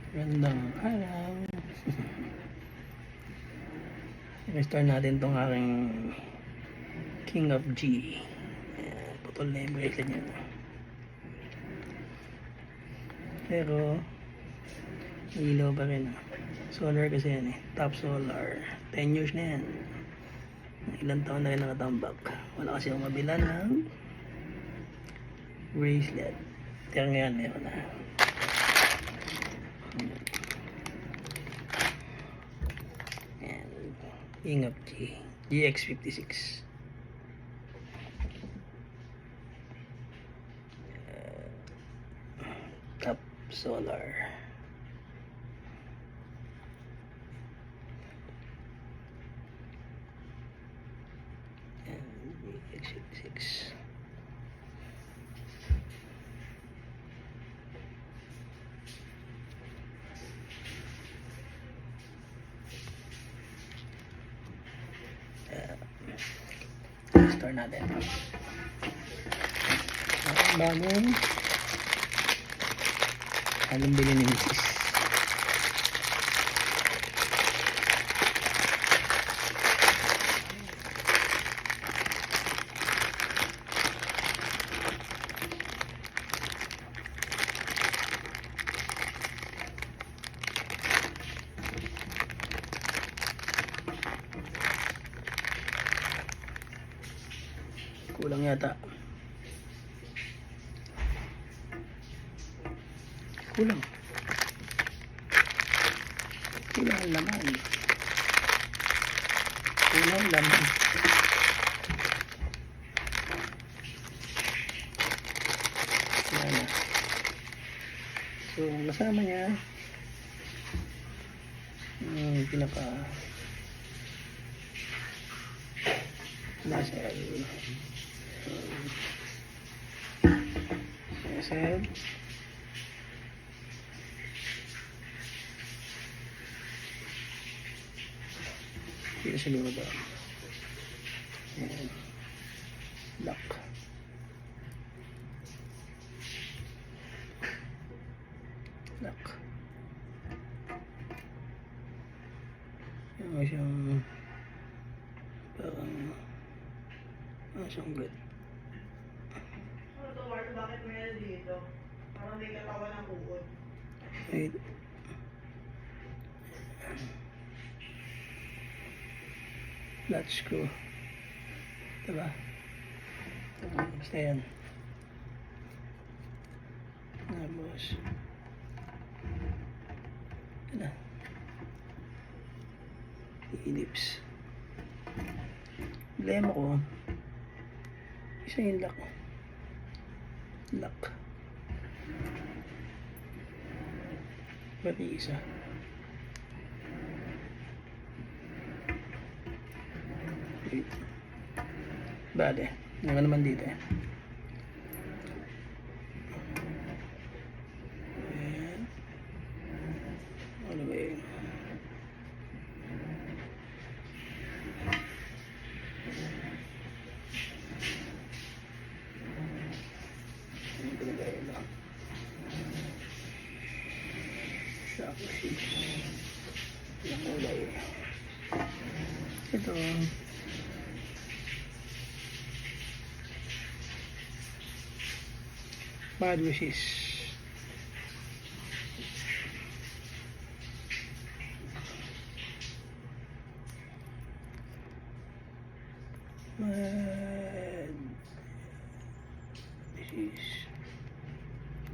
Magandang araw. Restore natin tong aking King of G. Ayan, putol na yung bracelet niya. Pero ilaw pa rin. Solar kasi yan eh. Top solar. 10 years na yan. Ilang taon na rin nakatambak. Wala kasi akong mabila ng bracelet. Pero ngayon meron na. King of G. GX56. Top solar. GX56. Start natin. Bagong anong bili ni Mrs. Kulang yata. Kulang. Kulang laman. Kulang laman. Yan na. So, kasama niya yung pinaka nasa SL dito sa loob ba? Lock. Lock. Yung siyang parang siyang good. Bakit meron dito? Parang may katawan ng uod. Wait. Flat screw. Diba? Basta yan. Tapos yan na. Ellipse. Problema ko isa yung lock. Lock. Pati isa. Wait. Bale. Ano naman dito eh. Ayan. Ano ba yun? Ito bad wishes. Bad wishes.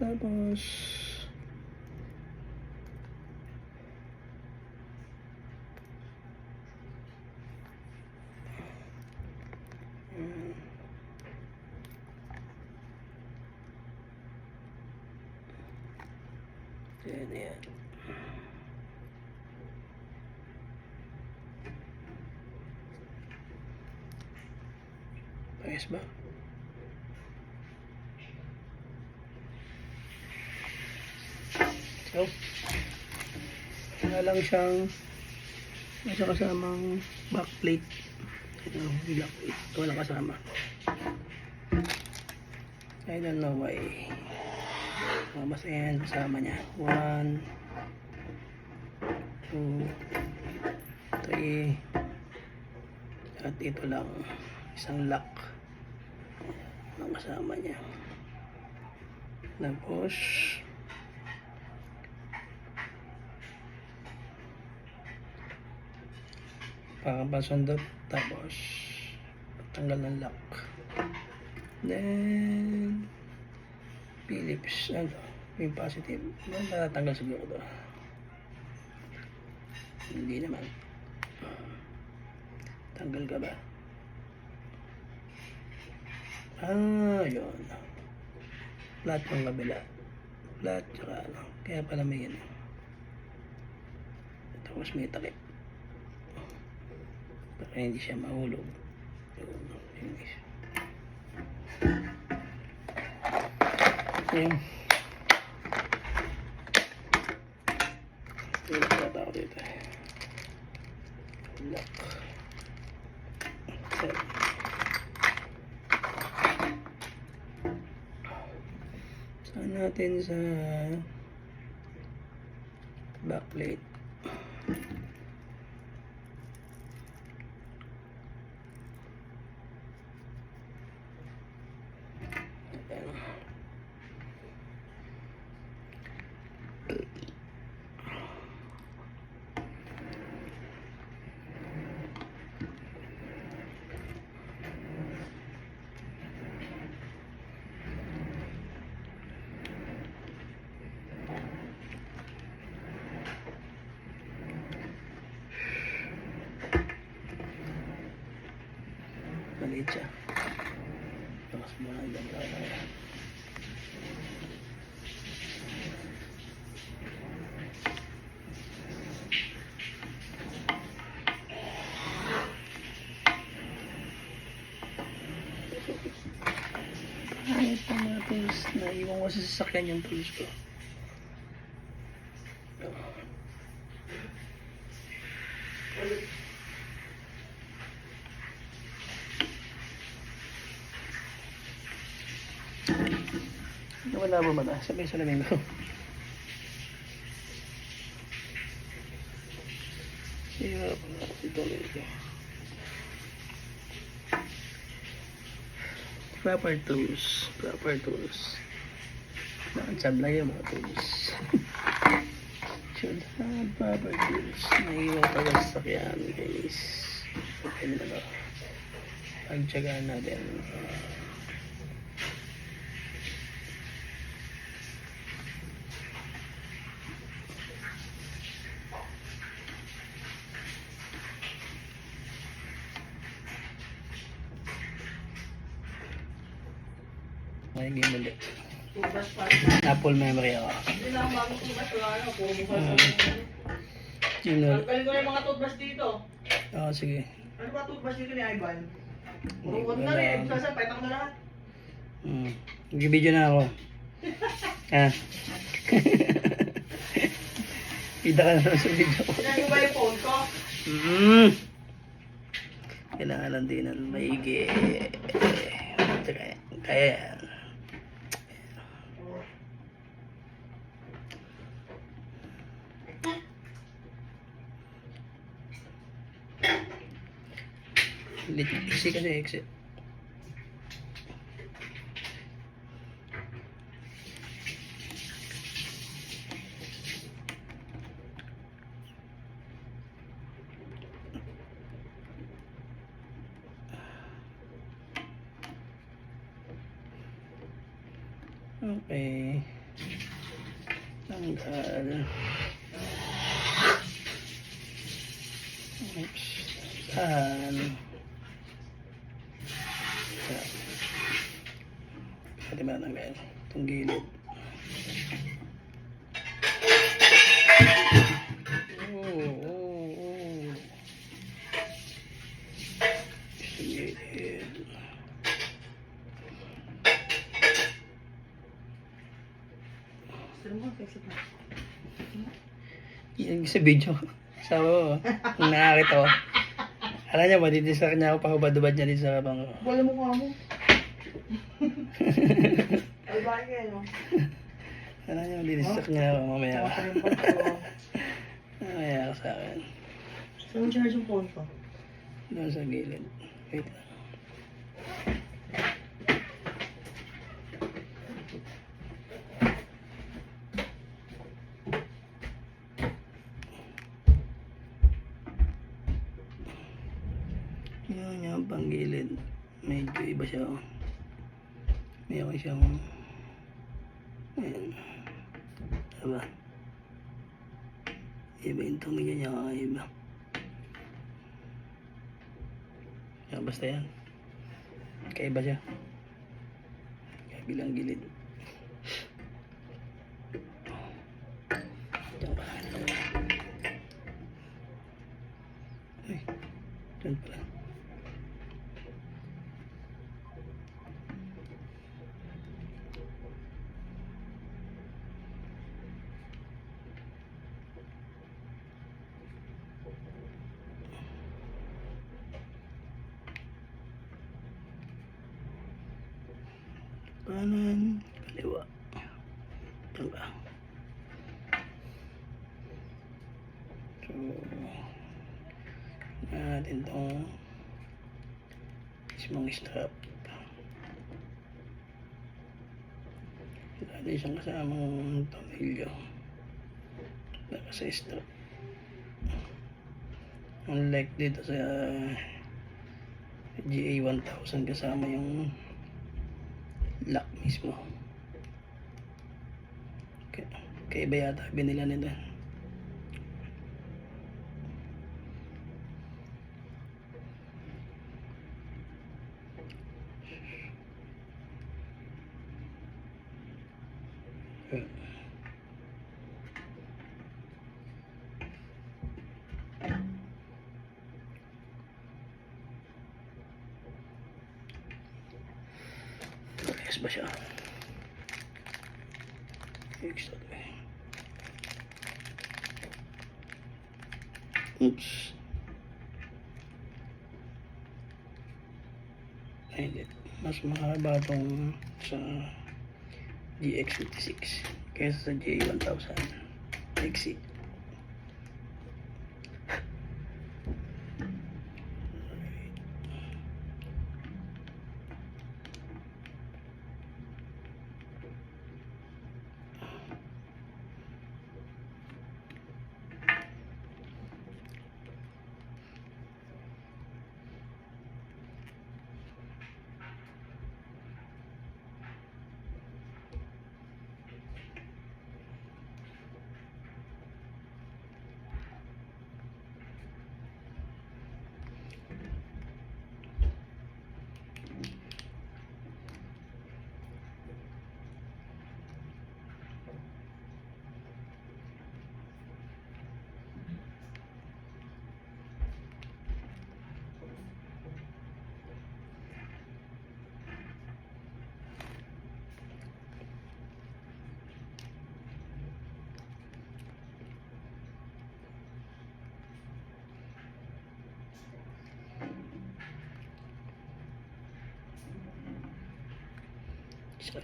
Tapos yan. Ayos ba? So, wala lang siyang nasa kasamang backplate. Ito, backplate. Ito walang kasama. I don't know why. Basta yan, kasama niya. 1, 3. At ito lang. Isang lock. Ang kasama niya. Tapos, pakapasundot. Tapos, tanggal ng lock. Then, Philips. Ano? Yung positive. Matatanggal siguro ito. Hindi naman. Tanggal ka ba? Yun. Flat yung kabila. Flat, tsaka ano. Kaya pala may ano. Tapos may takip. Para hindi siya mahulog. Yun. Okay. Wala pa tao dito. Lock. Okay. Saan natin sa backplate. Maliit siya. Tapos muna dyan tayo. Kahit pa mga tools na iwan ko sa sasakyan yung tools ko. Wala ba mata? Sabi sa lamin ko. Sira pa na ito nito. Proper tools. Proper tools. Nakansabla yung mga tools. Should have proper tools. Naiiwan pa sa sakyan, guys. Okay na ba? Pagtsagaan natin. Magiging muli. Tubas pa. Apple memory ako. Hindi lang bagong tubas. Wala na. Puro bukal pa. Tanggalin ko na yung mga tubas dito. Oo, sige. Ano ba tubas dito ni Ivan? Hindi Huwag ko na rin. alam. Sasa, petang na lahat. Nag-video na ako. Ha? Ida ka na sa video ko. Sinabi ba yung phone ko? Kailangan lang din ng maigi. Kaya yan. Iksi kasi iksi. Okay. Tanggal. Oops. Saan? Pati ba natanggal? Itong gilid. Itong gilid. Yan sa video. Sabi ko, kung nakakita ko. Alam niya, madidistract niya ako pahubad-ubad niya din sa bang... Wala mo ka mo. Ay, bakit yan, no? Alam niya, madidistract niya ako mamaya. Kaya ka sa akin. Saan charge yung phone ko? Doon sa gilid. Wait lang. Yun yung panggilid. Medyo iba siya. Oh. Mayroon siyang ayan. Diba? Iba yung tumingin niya kakaiba. Yan, basta yan. Kaiba siya. Kabilang gilid. Diyan pa. Ay, diyan pala. Kanan, kaliwa. Diyan ka. So, natin itong mismong strap. Wala din siyang kasamang tornilyo. Naka sa strap. Unlike dito sa GA1000 kasama yung lock mismo. Kaiba yata binila nila. Ayos ba siya? Exactly. Oops. Ay, hindi. Mas mahaba itong sa GX56 kaysa sa J1000. Exit.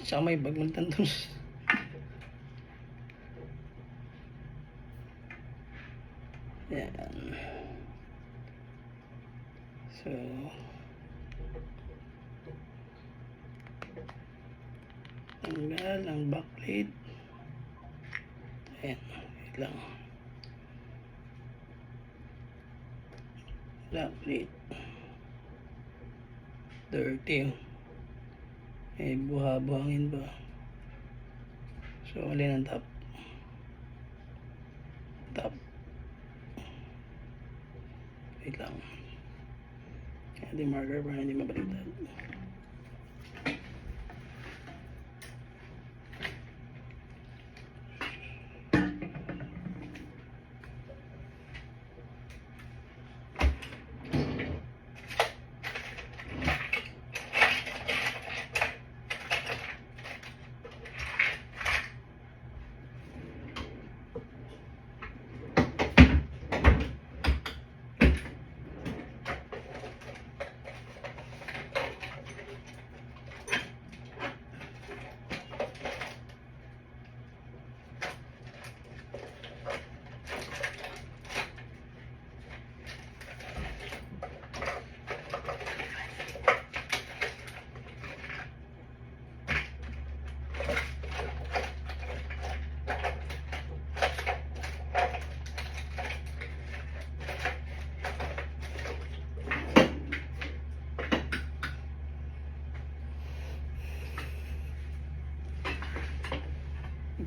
Sa may bag magtantos. Yan. So, tanggal ang backplate. Ayan, wait lang. Backplate. Dirty. Eh, buha-buhangin pa. So, alin ang top? Top. Wait lang. Hindi marker para hindi mabaliktad.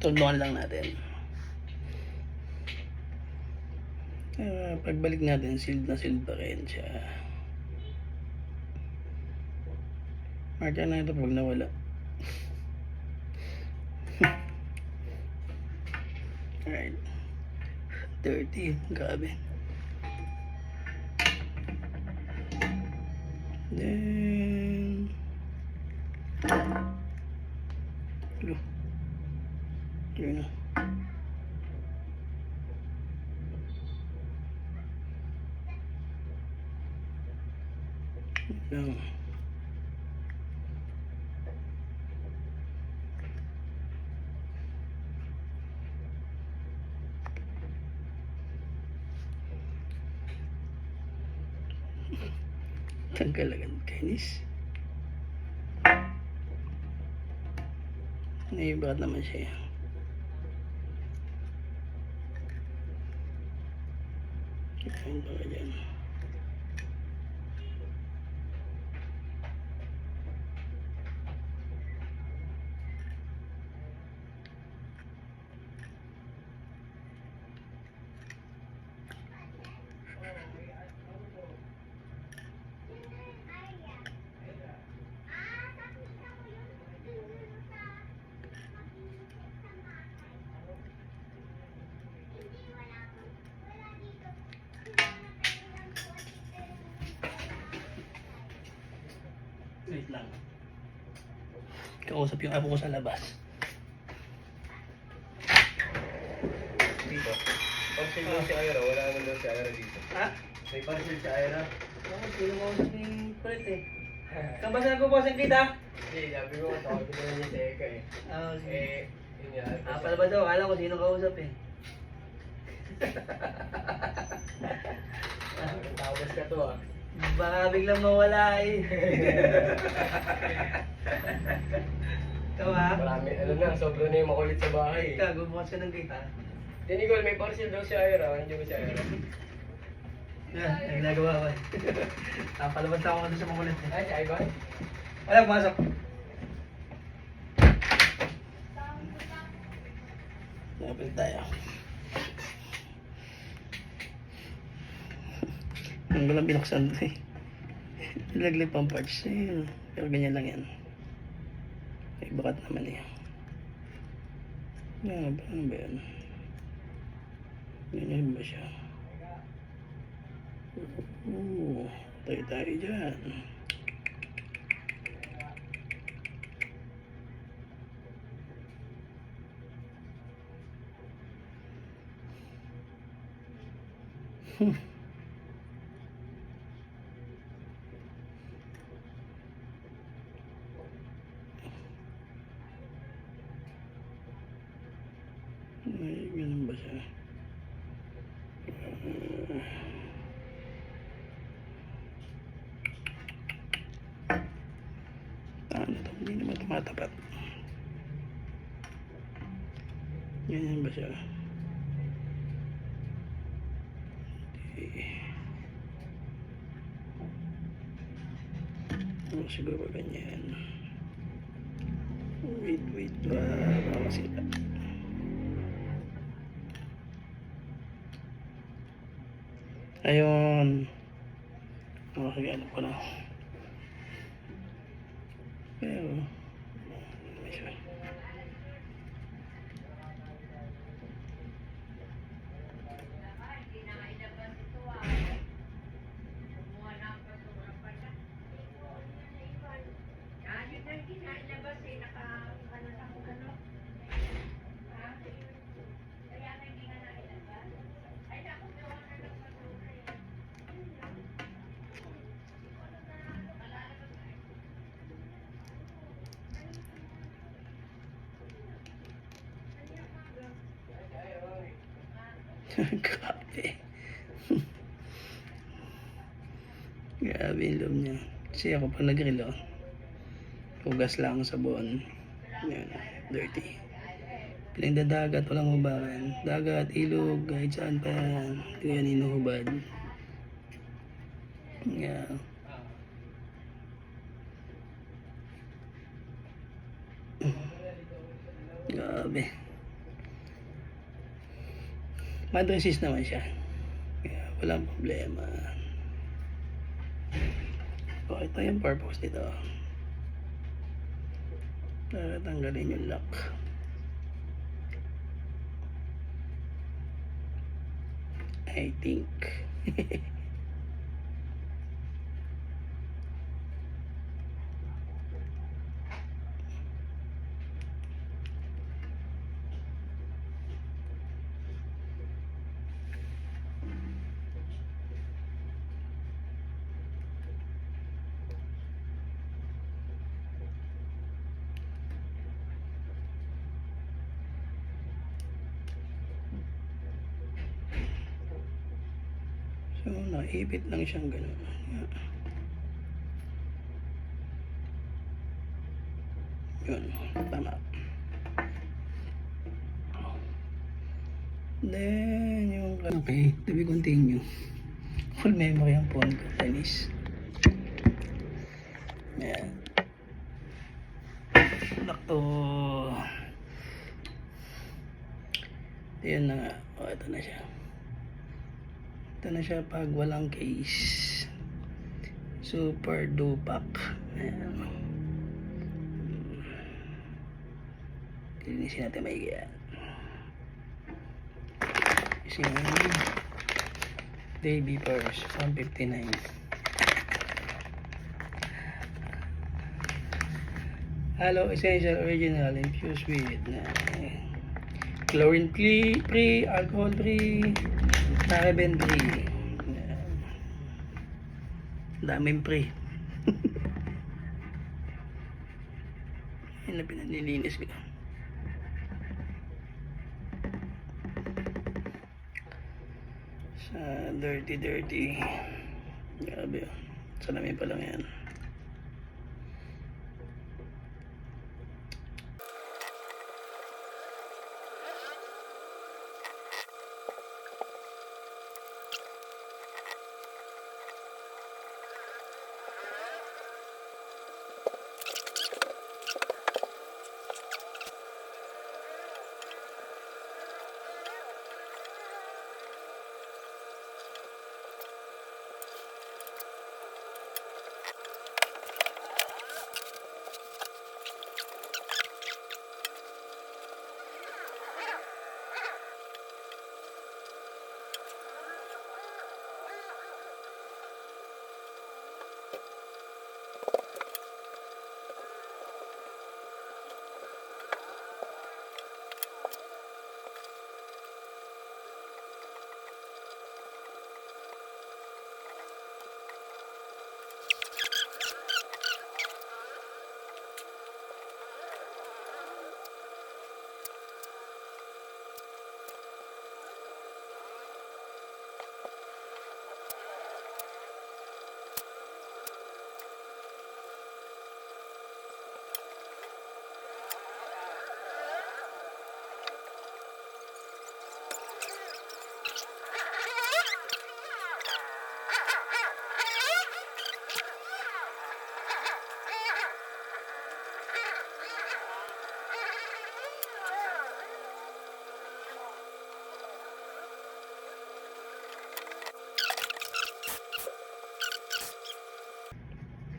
Tulungan lang natin. Pagbalik natin, sealed na sealed pa rin siya. Marka na ito pag nawala. Alright. 30. Grabe. Then... Hello. Yun na. Lang. Tangkalagan kainis. Naibagat naman siya. Kain pa ka dyan. Wait lang. Kausap yung apo ko sa labas. Dito. Parcel daw si Ira, wala naman daw si Ira dito. Ha? May parcel si Ira. Ako, sino ko sa yung kulit eh. Kabasan ko po sa kita. Hindi, sabi ko, tawag ko na niya si Eka eh. Sige. Yun nga. Pala ba daw? Alam ko sino kausap eh. Tawas ka to ah. Baka biglang mawala eh. Ikaw ha? Marami, alam na, sobra na yung makulit sa bahay. Ikaw, gumukas ka ng gate ha? Tinigol, may parcel daw si Ira. Hindi ko si Ira. Yan, ang ginagawa ko eh. Palabas lang ako doon sa makulit eh. Ay, si Ivan? Wala, pumasok. Nakapil tayo. Ang walang binuksan to eh. Nilaglag pang parts eh. Pero ganyan lang yan. Ay, bakat naman eh. Ano ba yan? Ganyan ba siya? Tayo dyan. Ay, ganun ba siya? Ano to? Hindi naman tumatapat. Ganyan ba siya? Oh, siguro ganyan. Wait. Baka sila. Ayun. Okay, alam ko na. Pero, may siya. Grabe. Grabe yung loob niya. Kasi ako pa nag-relo. Hugas lang sa buon. Yan, dirty. Pinagdadagat, walang hubaran. Dagat, ilog, kahit saan pa yan. Hindi yan inuhubad. Yeah. Grabe. Mud resist naman siya. Kaya walang problema. So, ito yung purpose nito. Para tanggalin yung lock. I think. So, naipit lang siyang gano'n. Yun, tama. Then, yung... Okay, to be continue. Full memory ang phone ko, Chinese. Ayan. Lakto. Ayan na nga. O, ito na siya. Ito na siya pag walang case. Super dupak. Ayan. Linisin natin maigi yan. Using Day Beepers 159. Halo Essential Original infused with chlorine free, alcohol free, paraben free. Daming free. Yan na pinalilinis ko. Sa dirty. Grabe. Salamin pa lang yan.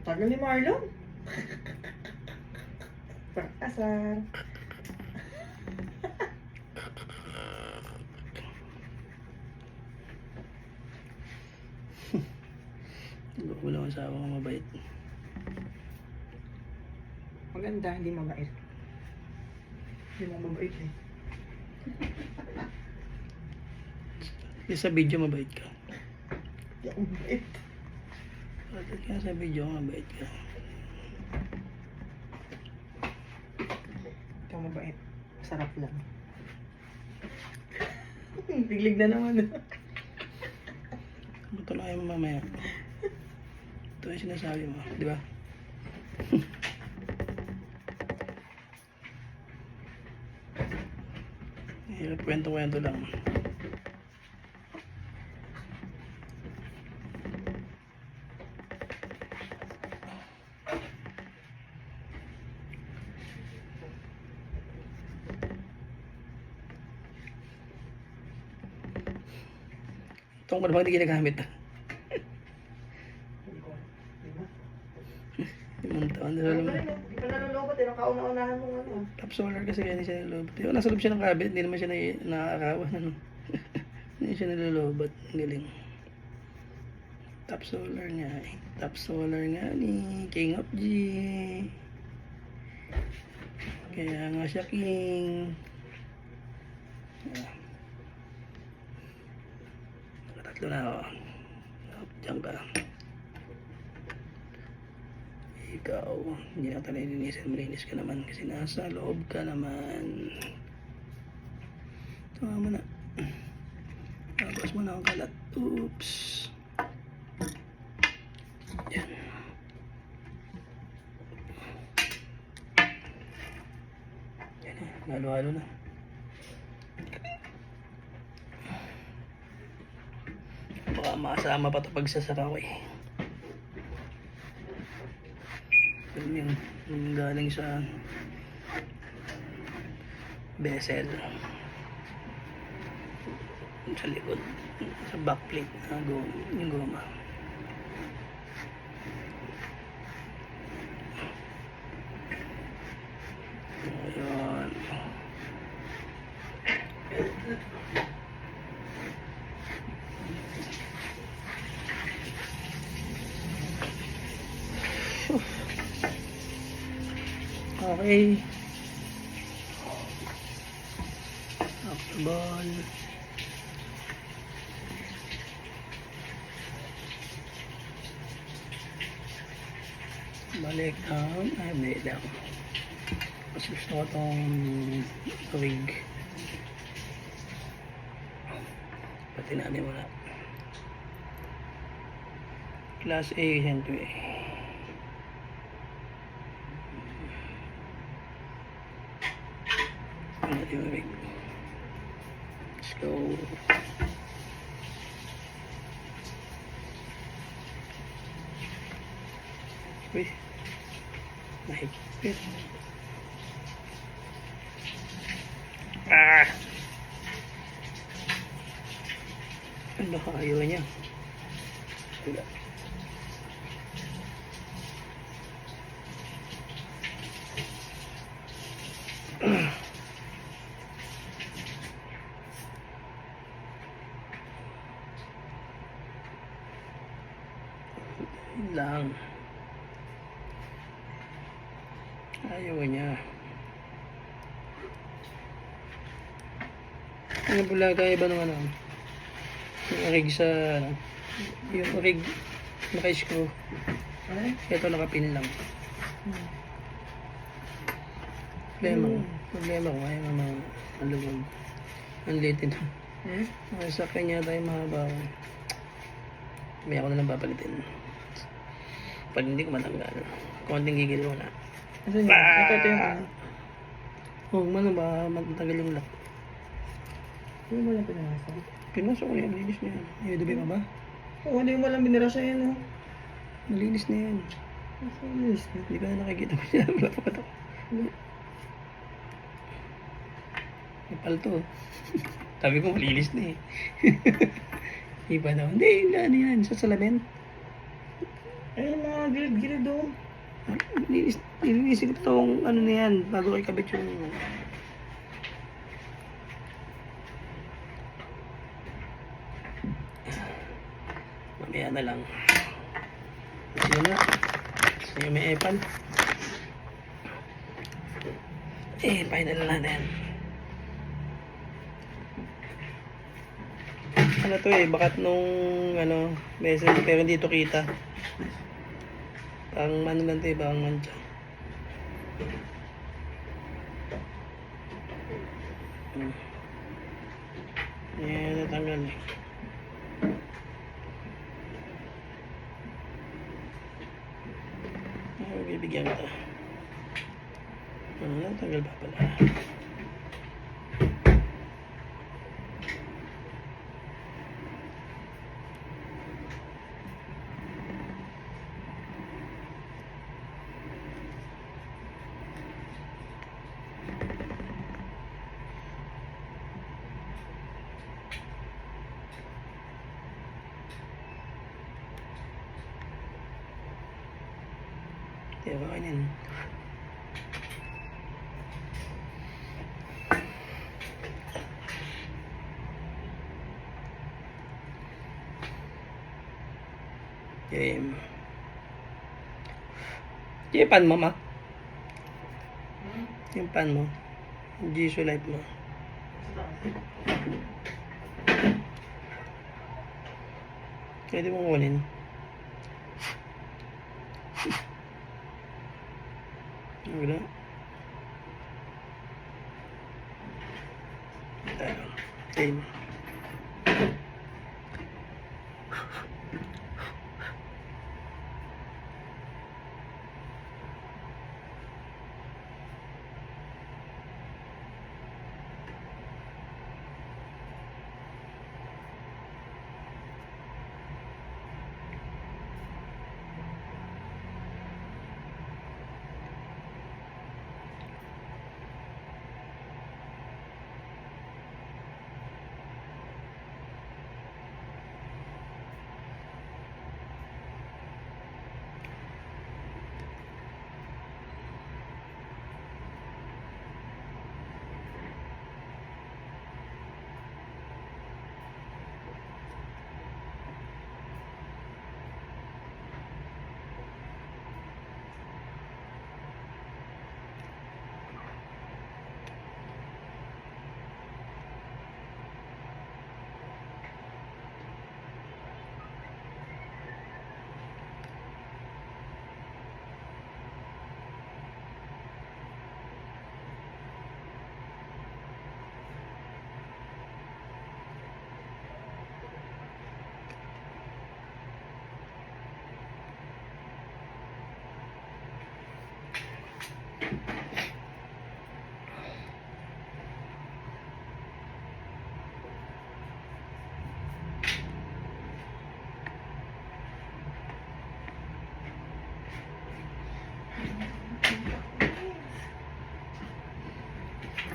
Tagal ni Marlon. Pagkasar. Wala akong asawa kang mabait. Maganda, hindi mabait. Hindi mo mabait eh. Sa video mabait ka. Hindi ako mabait. Bakit ka sa video mabait ka? Ikaw mabait. Sarap lang. Biglig na naman. Matulayan mo mamaya. Ito yung sinasabi mo, di ba? Hirap kwento-kwento lang. Itong ba naman hindi ginagamit? Limang taon na lang. Hindi pa nalulobot eh. Nakauna-unahan mong ano. Top solar kasi kaya hindi siya nilulobot. Yung nasa loob siya ng cabinet, hindi naman siya nakakarawan. Ano? Hindi siya nilulobot. Ang galing. Top solar nga eh. Top solar nga ni King of G. Kaya nga siya king. Nakatatlo na ako. Diyan ka. Ikaw, hindi na tayo nilinisan. Malinis ka naman kasi nasa loob ka naman. Tama mo na. Tapos mo na ang kalat. Oops. Yan. Yan na. Halo-halo na. Baka makasama pa ito pagsasaka ko eh. Yun yung galing sa bezel sa likod sa backplate na yung goma. Ayan. Okay. Up the ball. Balik down. Ay, balik down. Mas gusto ko itong rig. Pati natin wala. Class A, yan to eh. Let's go. Uy, mahigpit. Ah! Ano ka ayaw niya? Wala. Lang. Ayaw niya. Ano pula kaya ba naman ano? Yung rig sa ano? Yung rig naka-screw. Ito nakapin lang. Problema ko ayaw naman ang lubog. Ang liit ito. Sa kanya tayo mahaba. May ako na lang papalitin. Pag hindi ko matanggal, konting gigil mo na. Ito yung ano. Huwag mo na ba matanggal yung lock? Hindi mo lang pinasa. Pinasok ko yan, malinis na yan. Ayun, ka ba? Oo, hindi mo lang binira siya yan. Malinis na yan. Malinis na. Hindi ka na nakikita ko siya. Wala pa ito. May palto. Sabi ko, malinis na eh. Iba daw. Hindi, ano yan, sa salamin. Ayun, mga gilid-gilid doon. Nilinis ko itong ano na yan, bago kay kabit yung... Mamaya na lang. Sige na. Sige, may epal. Final na natin. Ano to eh, bakat nung ano, message pero hindi to kita. Parang ano lang to eh, parang mancha. Ayan, natanggal eh. Bibigyan kita. Natanggal pa pala. Kaya baka yan. Game. Yung pan mo, ma? Yung pan mo. Yung Jisoo Light mo. Pwede mong kunin. Wala. Game.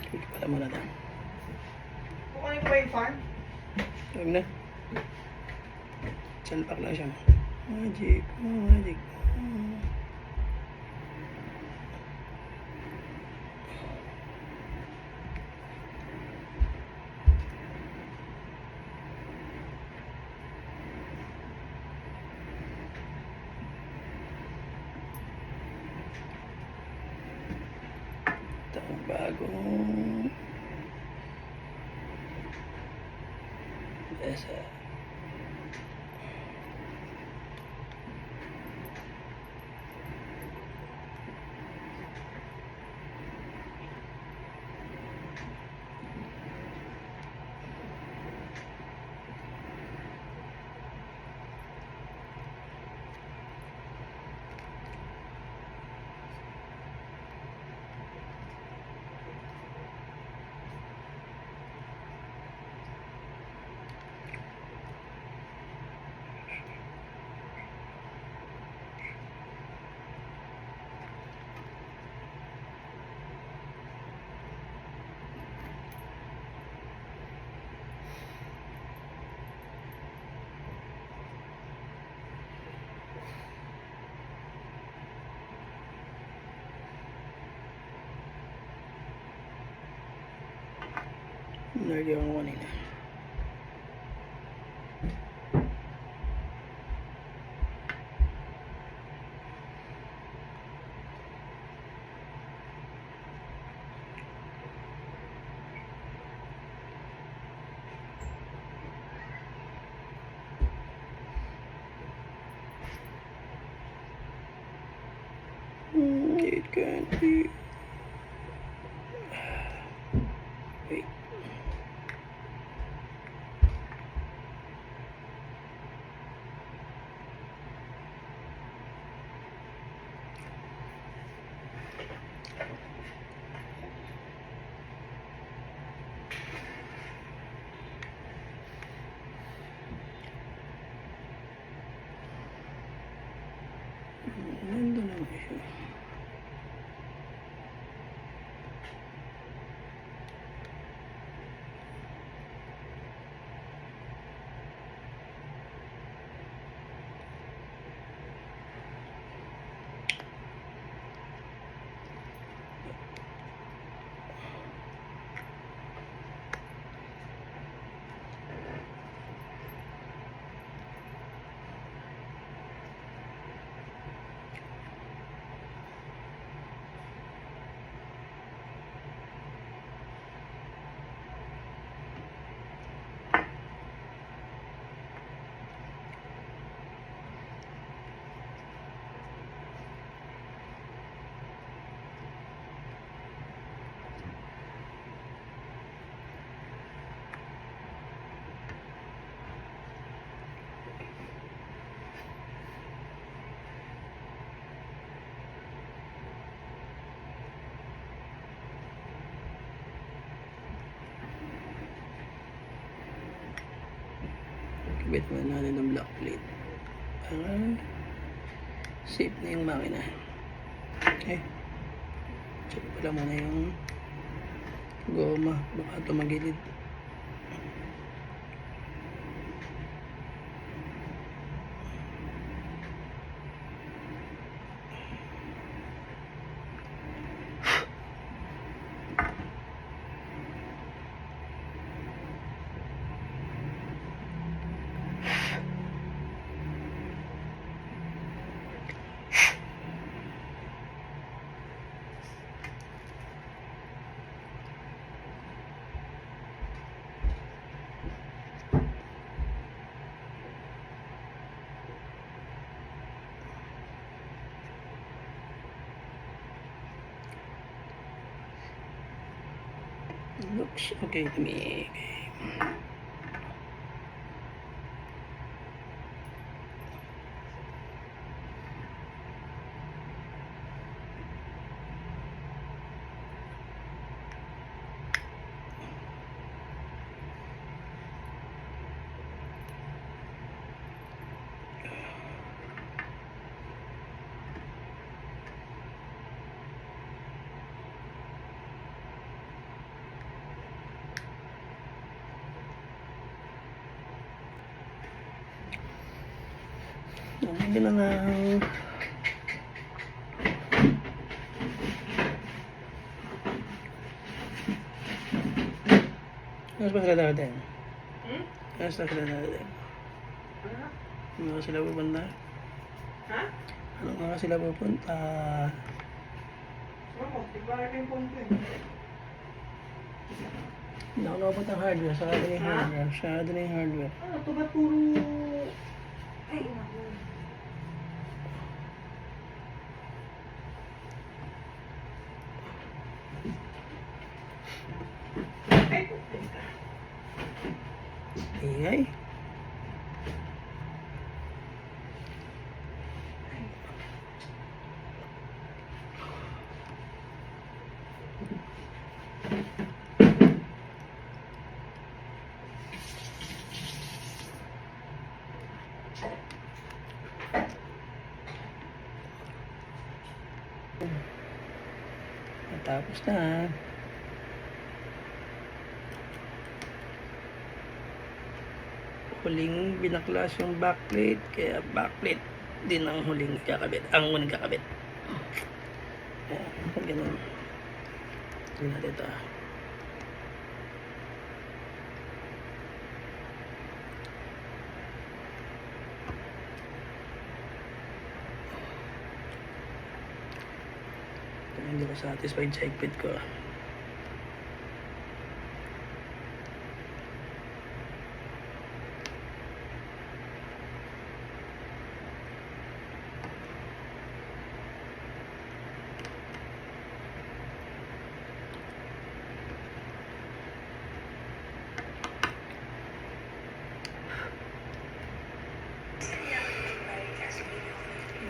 Wala mo na ito. Kukunin ko ba yung farm? Huwag na. Salpak lang siya. Magic. Magic. Ito ang bagong esa. Nalagyan ko kanina. It can't be. Wait. Nandun naman siya. Bit mo natin ng black plate. Para safe na yung makina. Okay. Check pala muna yung goma. Baka tumagilid. Looks okay to me. Okay. Ang ganda na. Ano ba sila natin? Ano sila natin? Ano ba sila pupunta? Ha? Ano nga sila pupunta? Ako, tigbaran na yung punto eh. Hindi ako nakapunta ng hardware. Sarado na yung Ha? hardware. Sarado na yung hardware. Ano, ito ba puro... Ay, naku. Ay, pupunta. Ingay. Natapos na. Huling binaklas yung backplate, kaya backplate din ang huling kakabit, ang unang kakabit. Ayan, ganun. Tingnan natin ito. Hindi ko satisfied sa higpit ko.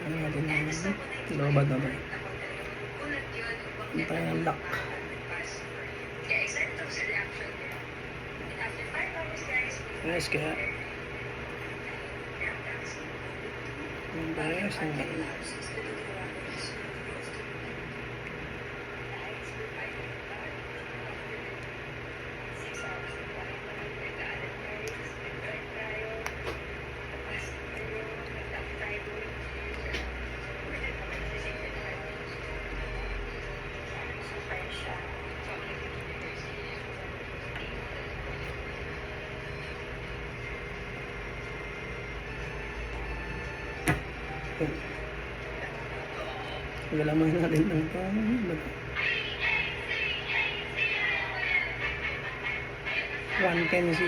Ano natin yung lobad na ba? Ano tayo ng lock? Ayos kaya. Ayos na. Galaman natin ng ito. 110C.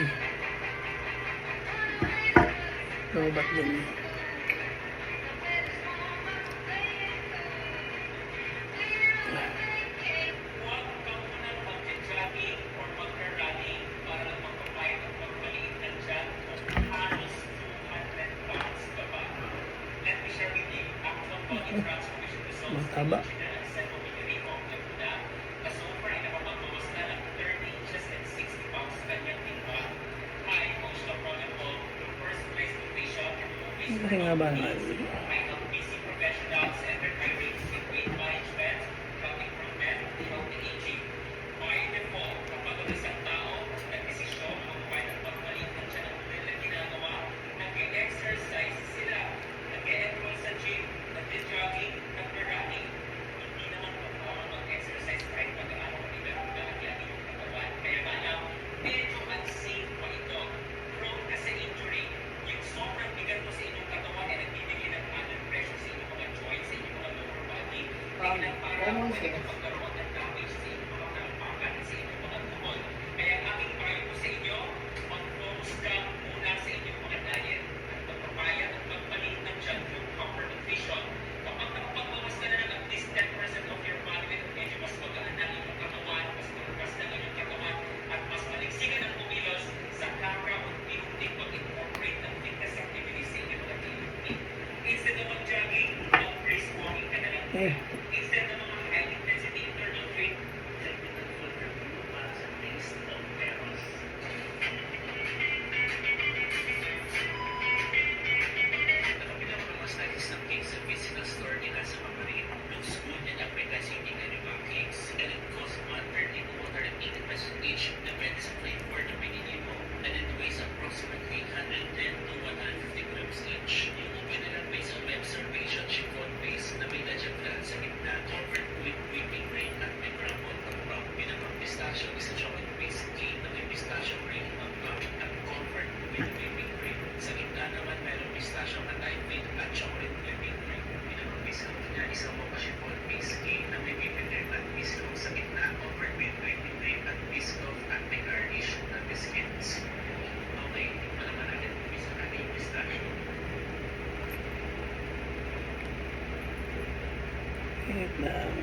Lobat din. Mataba. Kasi nga ba naman? Common sense. Eh, wait lang.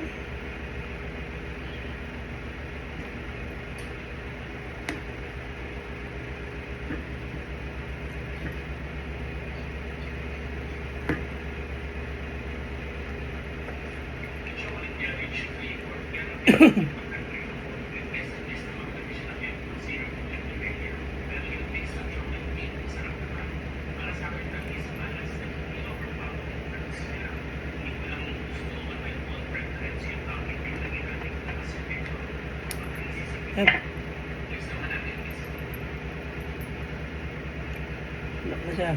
Eh, lock na siya.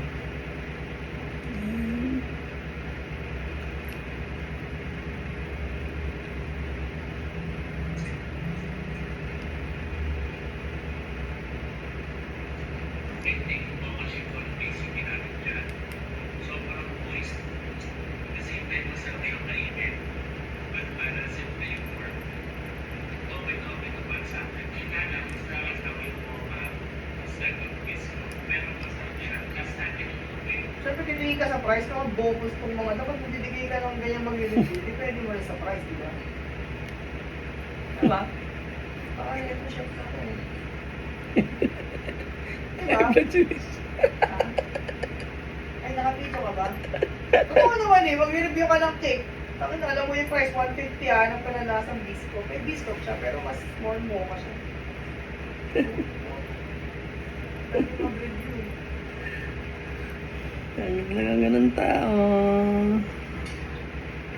Siyempre, titigil ka sa price, kung bonus tong mga, dapat kung titigil ka ng ganyan mag-review, depende mo rin sa price, di ba? Diba? Baka hindi mo siya sa akin. Diba? Ha? Ay, nakapito ka ba? Totoo naman eh, mag-review ka ng cake. Bakit alam mo yung price, 150 ng panalasang biscuit. May biscuit siya, pero mas small mo ka siya. Pwede mag-review. Kaya talagang ganun tao.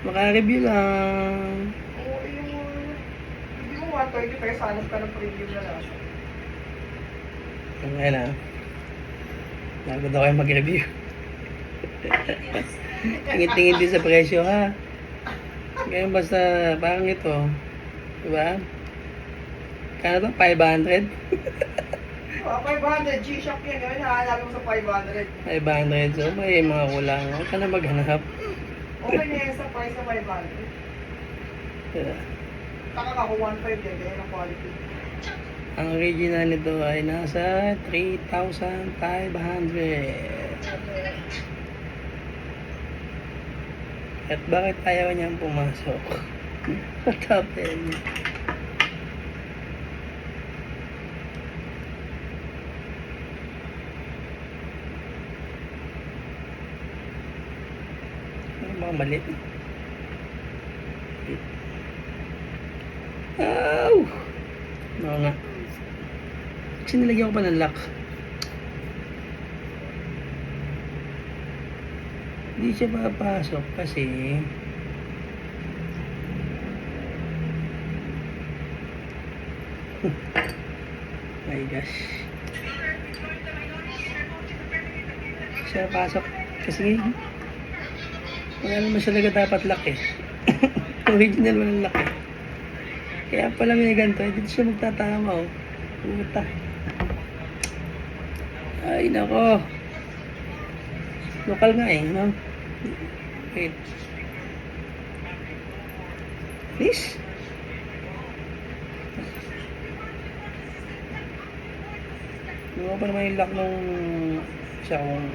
Maka-review lang. Oo, yung... Hindi mo 130 pero sanap ka ng premium na lang. Ngayon na. Nagod ako kayo mag-review. Tingin-tingin din sa presyo ha. Ngayon basta parang ito. Diba? Kano to? 500? 500, G-Shock yan. Yun, nahanapin mo sa 500. 500. So may mga kulang. Huwag ka na maghanap. Okay na yan sa price na 500. Yeah. Taka ka kung 1.5 yan, ganyan ang quality. Ang original nito ay nasa 3,500. At bakit ayaw niyang pumasok? What happened? Ano ba mali? Ow! Oo nga. Kasi nilagyan ko pa ng lock. Hindi siya papasok kasi my gosh. Siya pasok kasi wala naman siya talaga dapat lock eh. Original walang lock eh. Kaya pala may ganito, dito siya magtatama oh. Puta. Ay nako. Lokal nga eh, no? Wait. Please? Ano pa naman yung lock nung isa kong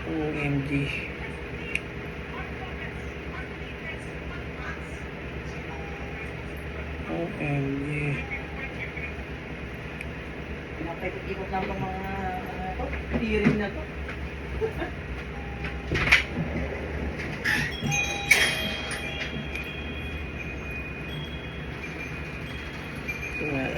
OMG. OMG. Napag-ikot lang ng mga to, tiring na to. Tingnan.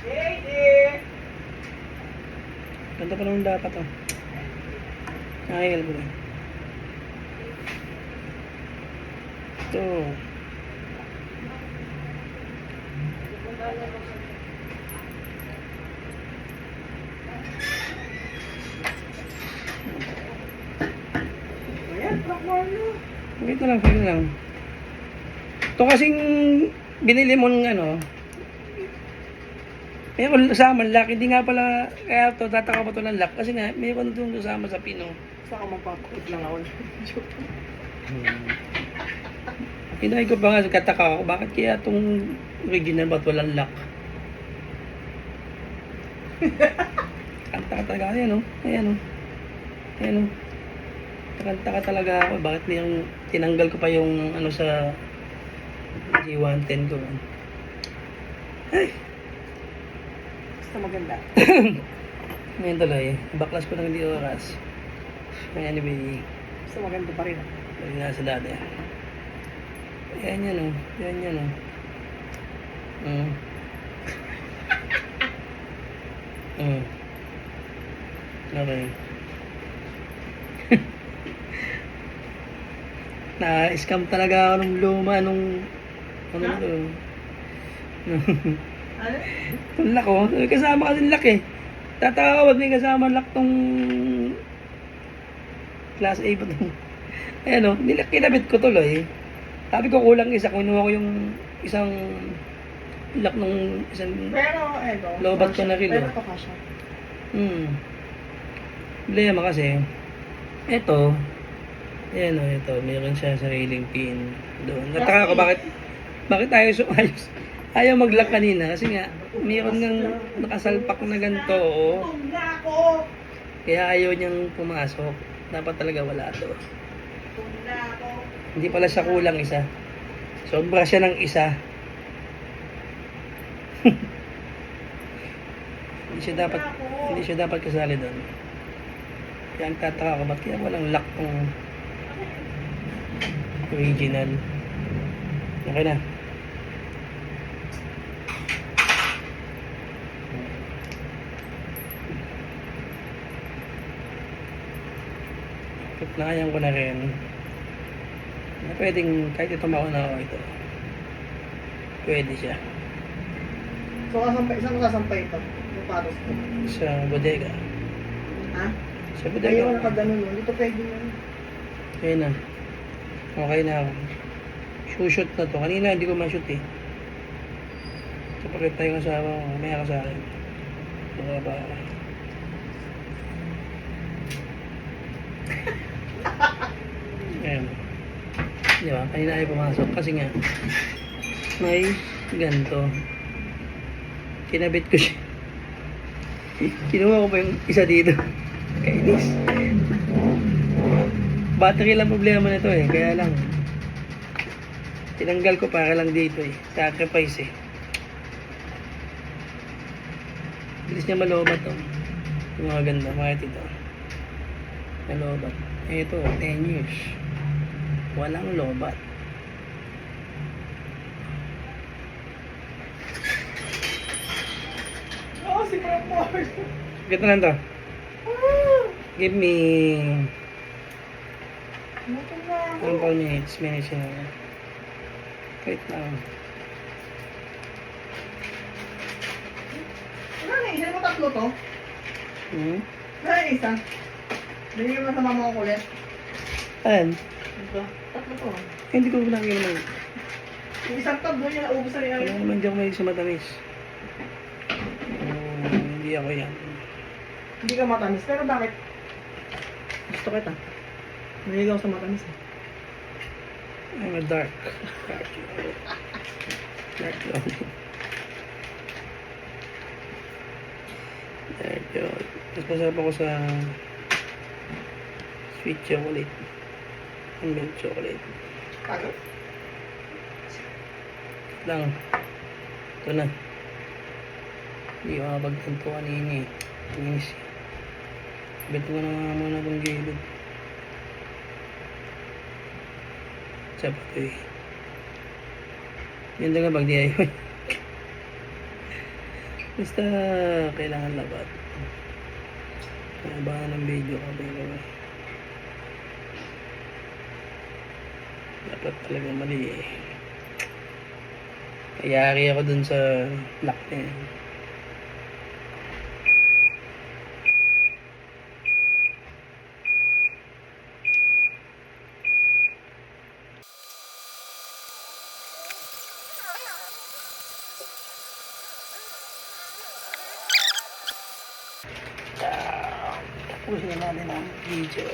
Hey, dear! Ganda pa naman dapat oh. Nakakil ko rin. Ito. Ayan, truck mo na. Wait na lang, wait na lang. Ito kasing binili mo ng ano. Mayroon kasama lock, hindi nga pala, kaya to tataka pa to ng lock kasi nga mayroon itong kasama sa pino. Saka magpapakit lang ako. Hinay ko pa nga, kataka ako, bakit kaya itong original ba't walang lock? Kanta ka talaga, ayan o, ayan o, ayan o. Kanta ka talaga ako, bakit niyang tinanggal ko pa yung ano sa G110 ko. Ay! Basta maganda. Ngayon tuloy, baklas ko ng hindi oras. Anyway, Basta maganda pa rin. balik na sa dati. Yan yan o, yan yan o. Okay. Na-scam talaga ako nung luma nung ano Ha? to. Ano? Yung lock oh, kasama kasi lock eh. Tatawag may kasama lock tong class A pa to. Ayan oh, kinabit ko tuloy. Sabi ko kulang isa, kunuha ko yung isang lock nung isang Pero, eto. Lobat ko na rin, Pero oh. ito kasha. Problema kasi ito, ayan oh, ito, meron siya sariling pin doon. Nataka ko bakit ayaw mag-lock kanina kasi nga meron ng nakasalpak na ganito oh. Gutom na ako! Kaya ayaw niyang pumasok. Dapat talaga wala to. Gutom na ako! Hindi pala siya kulang isa. Sobra siya ng isa. Hindi siya dapat kasali doon. Kaya ang tataka ko, ba't kaya walang lock tong original? Okay na. Tutnayan ko na rin na pwedeng kahit ito mauna ako ito. Pwede siya. So, isang kasampay ito. Yung paros ko. Sa bodega. Ha? Sa bodega. Ayaw na pag ganun. Dito pwede yun. Okay na. Okay na ako. Shoot na to. Kanina hindi ko ma-shoot eh. Kapag tayo kasama ko, mamaya ka sa akin. Mga ba? Ayan. Di ba? Kanina ay pumasok kasi nga may ganito. Kinabit ko siya. Kinuha ko pa yung isa dito. Kainis. Battery lang problema nito eh. Kaya lang. Tinanggal ko para lang dito eh. Sacrifice eh. Bilis niya malobat to. Yung mga ganda. Bakit ito? May lobat. Ito, 10 years. Walang lobat. Oo, si Frank Mars. Gito lang to. Give me Natin na ako. 1 minutes. Minutes yun. Wait lang. Ano na, isa mo tatlo to? Hmm? Ano na isa? Binigyan mo sa mama ko ulit. Ayan. Ito. Tatlo to. Hindi ko binagyan naman. Yung isang tab doon yung naubos na niya. Kaya naman di ako may sa matamis. Hindi ako yan. Hindi ka matamis. Pero bakit? Gusto kita. Naligaw sa matamis eh. I'm a dark. Dark lonely. Dark yun. Mas masarap ako sa sweet chocolate. And milk chocolate. Tago? Lang. Ito na. Hindi ko makapagtanto kanina eh. Inis. Bet ko na nga muna itong gilid. Sa pa eh. Yun nga pag DIY. Basta kailangan labat. Abangan ng video ko. Dapat talaga mali eh. Kayari ako dun sa lock na yun. Tapusin na natin ang video.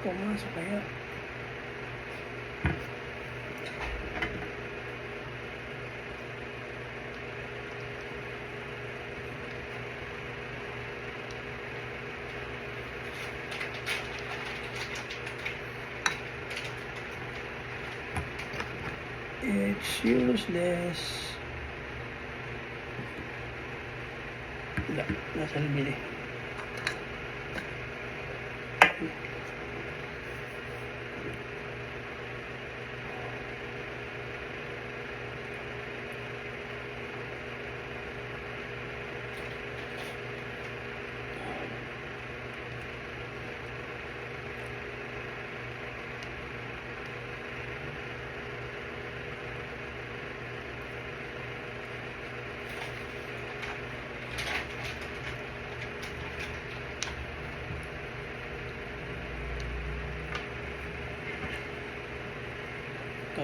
Pumasok kaya. It's useless. Wala, nasa libili. Ito.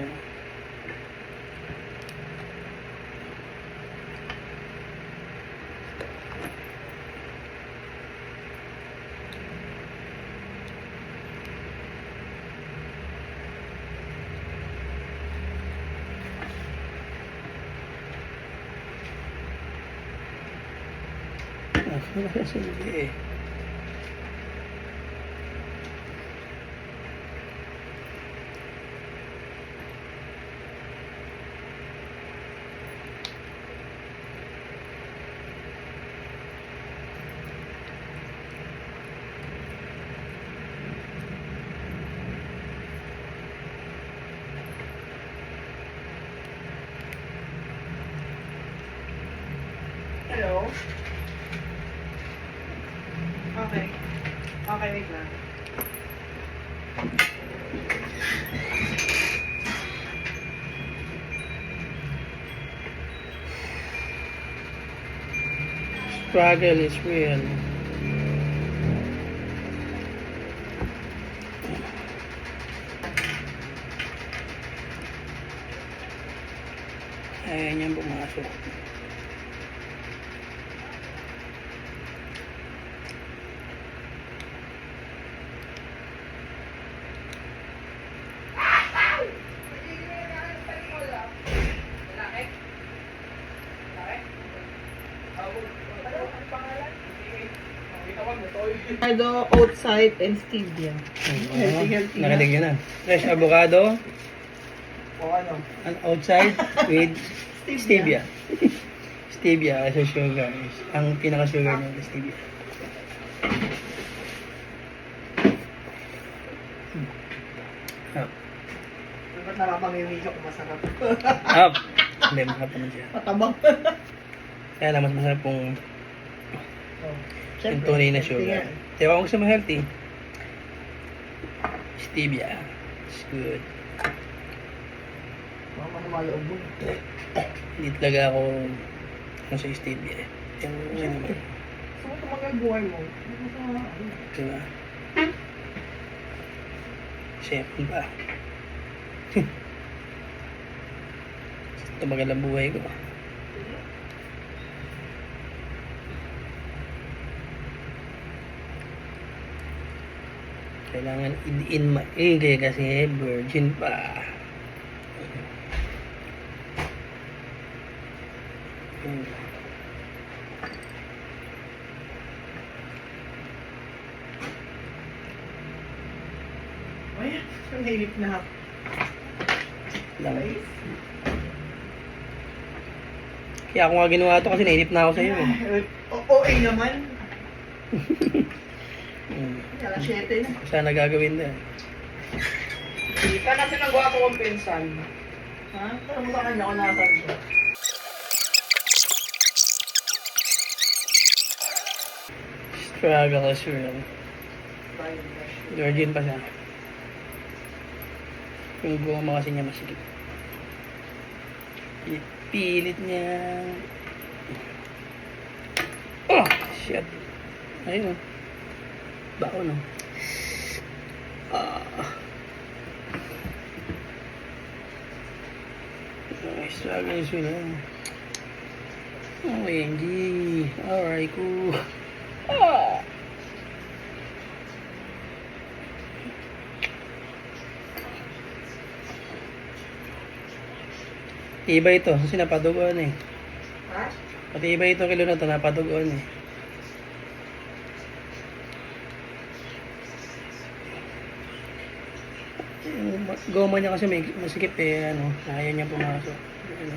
Sige. Hello? Okay. Okay, wait lang. Struggle is real. Ayaw niyang pumasok. Avocado, oat side, and stevia. Healthy na. Nakalig yun na. Fresh avocado, O ano? an outside with stevia. Stevia as a sugar. Ang pinaka-sugar niya is stevia. Up. Dapat nakapamimidyo kung masarap. Up. Hindi, masarap naman siya. Matabang. Kaya lang, mas masarap kung Oh. yung tunay na sugar. Kaya kung gusto mo healthy, stevia. It's good. Mama na maloob mo. Hindi talaga ako sa stevia. Yung ano ba? Gusto mo tumagal buhay mo. Hindi mo sa ano. Diba? Siyempre pa. Tumagal ang buhay ko. Kailangan idiin maigi kasi virgin pa. Ay, nainip na ako. Lang. Guys. Kaya ako nga ginawa to kasi nainip na ako sa'yo. OA naman. Hmm. Alas 7 na. Sana gagawin na. Kita natin ang gwapo kong pinsan. Ha? Pero mo sa kanya kung nasan siya. Struggle is real. Virgin pa siya. Yung goma kasi niya masigit. Pilit niya. Oh, shit. Ayun. Baon, no? Struggle is real. OMG. Alright, cool. Ah! Iba ito, kasi napadugoan eh. Ha? Pati iba ito kilo na ito, napadugoan eh. Yung goma niya kasi may masikip eh, ano, ayaw niya pumasok. Ano.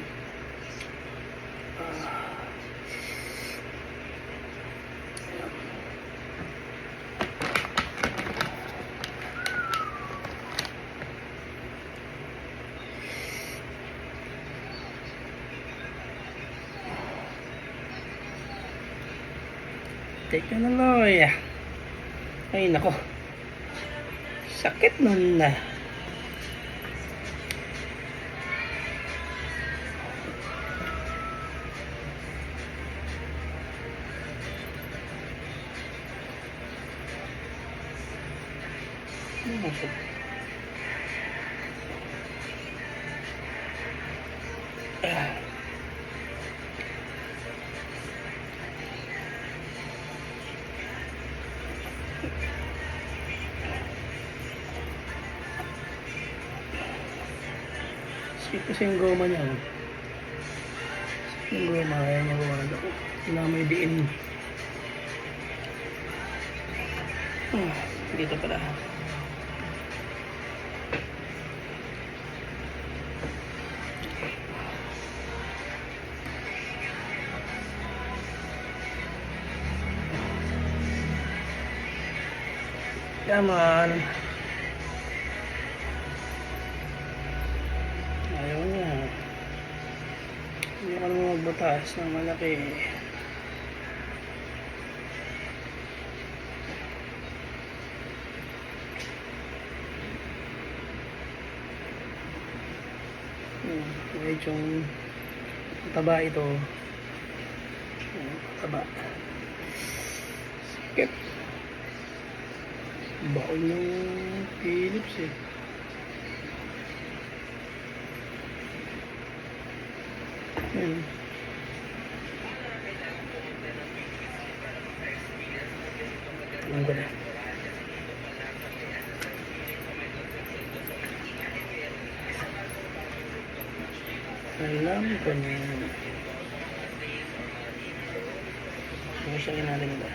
Teka na, Loy. Ay, nako. Sakit nun na. Sakit kasi yung goma niya. Oh. Yung goma, kaya niya gumagad ako. Wala may diin. Dito pala. Come on. Ayaw niya. Hindi ko naman magbutas ng malaki. Medyo taba ito. Taba. Sakit. Baon yung Philips eh. Ayan. Ang ganda. Alam ko na. Masyagin natin ito.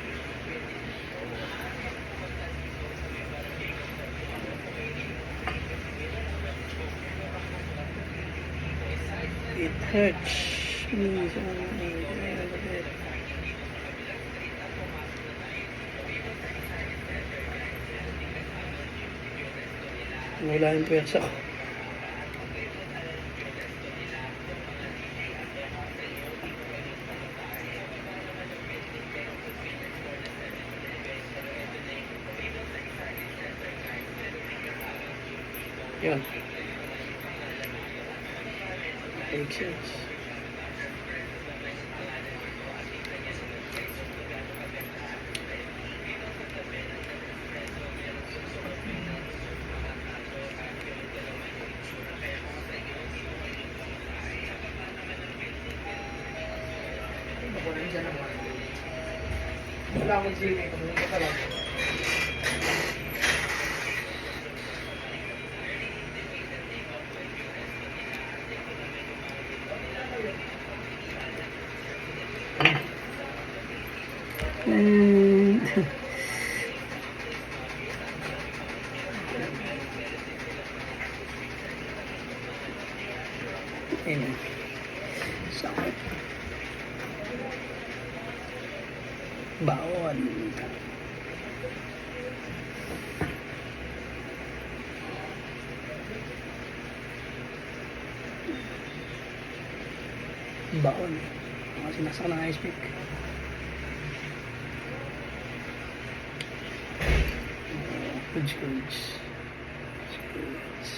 Search. Minsan ay malapit. Wala yung pwersa ko. Yun. Make sense. Ako rin dyan naman. Wala akong sili. Ito ka lang. Ayun. Sakit. Bawon. Baon. Mga sinasak ng ice pick. Good screws. Screws.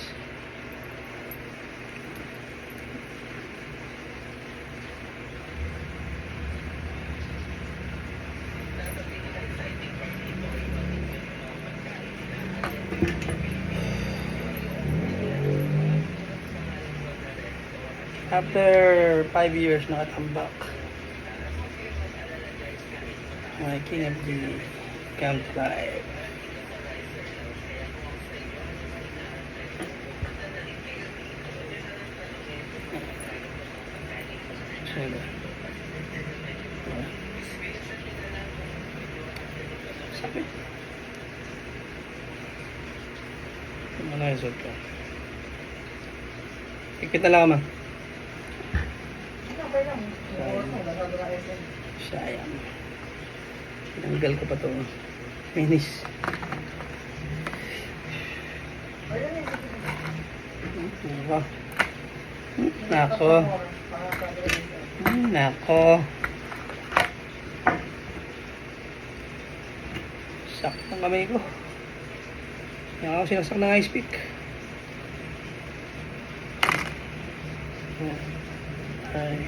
After 5 years, nakatambak. My king of the campfire. Sila. Sakit. Ano yung suot ko? Ikit na lang, ma. Okay lang. Oras mo, nagagawa na SM. Sayang. Tinanggal ko pa to. Finish. Ayun eh. Nako. Nako. Nako. Sakit ang kamay ko. Yan ako sinasak ng ice pick. Ay.